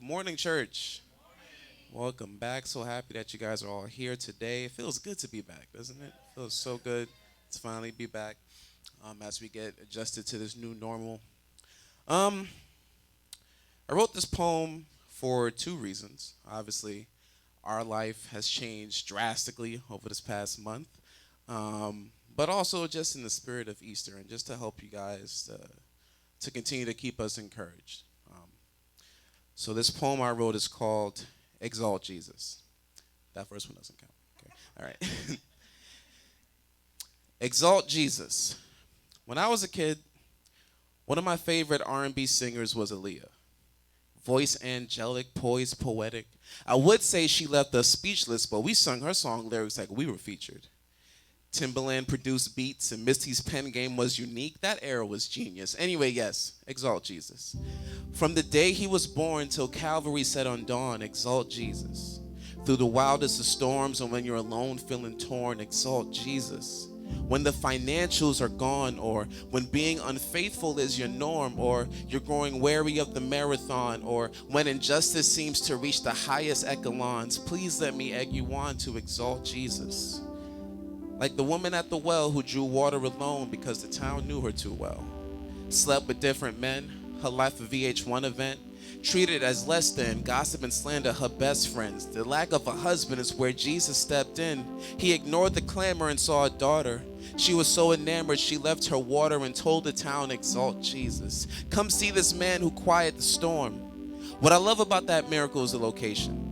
Good morning, church. Welcome back. So happy that you guys are all here today. It feels good to be back, doesn't it? Feels so good to finally be back as we get adjusted to this new normal. Um, I wrote this poem for two reasons. Obviously, our life has changed drastically over this past month, but also just in the spirit of Easter and just to help you guys to continue to keep us encouraged. So this poem I wrote is called Exalt Jesus. That first one doesn't count. Okay. All right. Exalt Jesus. When I was a kid, one of my favorite R&B singers was Aaliyah. Voice angelic, poised, poetic. I would say she left us speechless, but we sung her song lyrics like we were featured. Timbaland produced beats and Misty's pen game was unique. That era was genius. Anyway, yes, exalt Jesus. From the day he was born till Calvary set on dawn, exalt Jesus. Through the wildest of storms and when you're alone feeling torn, exalt Jesus. When the financials are gone, or when being unfaithful is your norm, or you're growing weary of the marathon, or when injustice seems to reach the highest echelons, please let me egg you on to exalt Jesus. Like the woman at the well who drew water alone because the town knew her too well. Slept with different men, her life a VH1 event. Treated as less than, gossip and slander her best friends. The lack of a husband is where Jesus stepped in. He ignored the clamor and saw a daughter. She was so enamored she left her water and told the town, exalt Jesus. Come see this man who quieted the storm. What I love about that miracle is the location.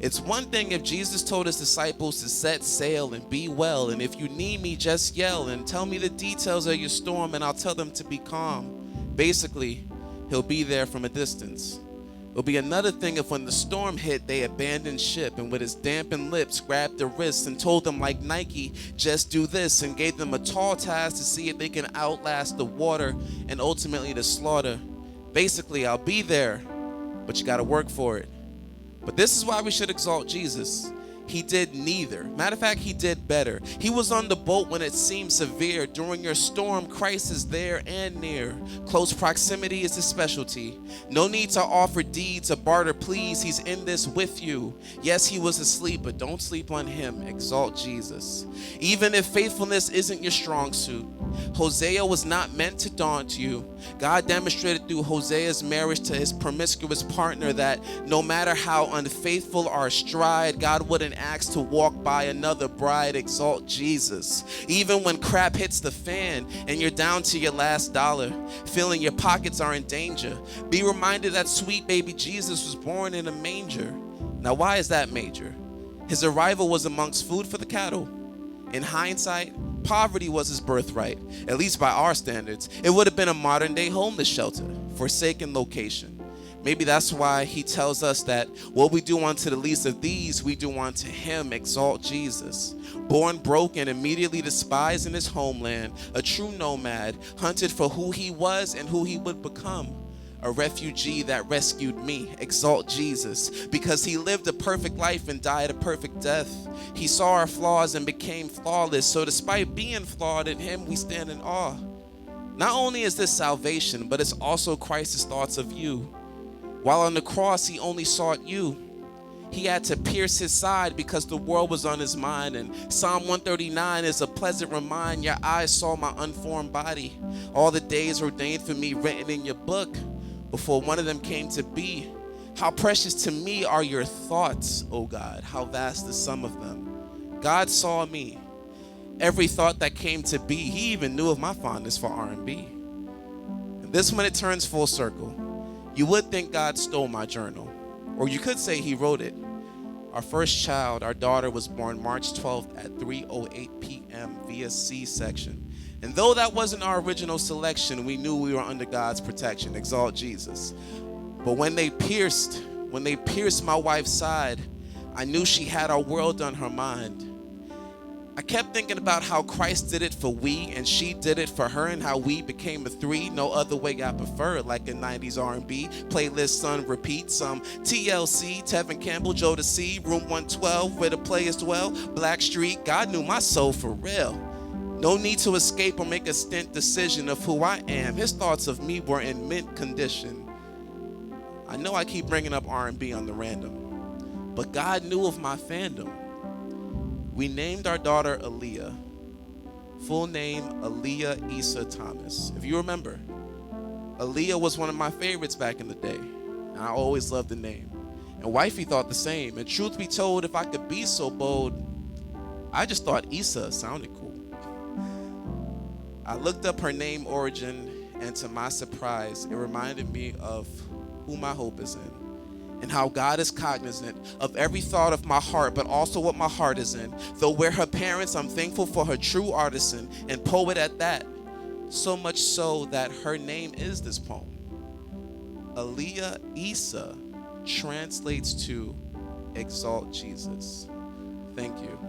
It's one thing if Jesus told his disciples to set sail and be well, and if you need me, just yell and tell me the details of your storm and I'll tell them to be calm. Basically, he'll be there from a distance. It'll be another thing if when the storm hit, they abandoned ship and with his dampened lips grabbed their wrists and told them like Nike, just do this, and gave them a tall task to see if they can outlast the water and ultimately the slaughter. Basically, I'll be there, but you gotta work for it. But this is why we should exalt Jesus. He did neither. Matter of fact, he did better. He was on the boat when it seemed severe. During your storm, Christ is there and near. Close proximity is his specialty. No need to offer deeds or barter pleas. He's in this with you. Yes, he was asleep, but don't sleep on him. Exalt Jesus. Even if faithfulness isn't your strong suit, Hosea was not meant to daunt you. God demonstrated through Hosea's marriage to his promiscuous partner that no matter how unfaithful our stride, God wouldn't ask to walk by another bride. Exalt Jesus. Even when crap hits the fan and you're down to your last dollar, feeling your pockets are in danger, be reminded that sweet baby Jesus was born in a manger. Now, why is that major? His arrival was amongst food for the cattle. In hindsight, poverty was his birthright, at least by our standards. It would have been a modern-day homeless shelter, forsaken location. Maybe that's why he tells us that what we do unto the least of these, we do unto him. Exalt Jesus. Born broken, immediately despised in his homeland, a true nomad, hunted for who he was and who he would become. A refugee that rescued me. Exalt Jesus. Because he lived a perfect life and died a perfect death. He saw our flaws and became flawless. So despite being flawed, in him we stand in awe. Not only is this salvation, but it's also Christ's thoughts of you. While on the cross, he only sought you. He had to pierce his side because the world was on his mind. And Psalm 139 is a pleasant reminder. Your eyes saw my unformed body. All the days ordained for me written in your book before one of them came to be. How precious to me are your thoughts, O God. How vast the sum of them. God saw me. Every thought that came to be, he even knew of my fondness for R&B. And this when it turns full circle. You would think God stole my journal, or you could say he wrote it. Our first child, our daughter, was born March 12th at 3:08 p.m. via C-section. And though that wasn't our original selection, we knew we were under God's protection. Exalt Jesus. But when they pierced my wife's side, I knew she had our world on her mind. I kept thinking about how Christ did it for we and she did it for her and how we became a three. No other way I prefer it, like a 90s R&B playlist on repeat. Some TLC, Tevin Campbell, Joe to C, Room 112, where the players dwell. Blackstreet, God knew my soul for real. No need to escape or make a stint decision of who I am. His thoughts of me were in mint condition. I know I keep bringing up R&B on the random, but God knew of my fandom. We named our daughter Aaliyah. Full name, Aaliyah Issa Thomas. If you remember, Aaliyah was one of my favorites back in the day, and I always loved the name. And wifey thought the same. And truth be told, if I could be so bold, I just thought Issa sounded cool. I looked up her name origin, and to my surprise, it reminded me of who my hope is in, and how God is cognizant of every thought of my heart, but also what my heart is in. Though we're her parents, I'm thankful for her true artisan and poet at that. So much so that her name is this poem. Aaliyah Issa translates to exalt Jesus. Thank you.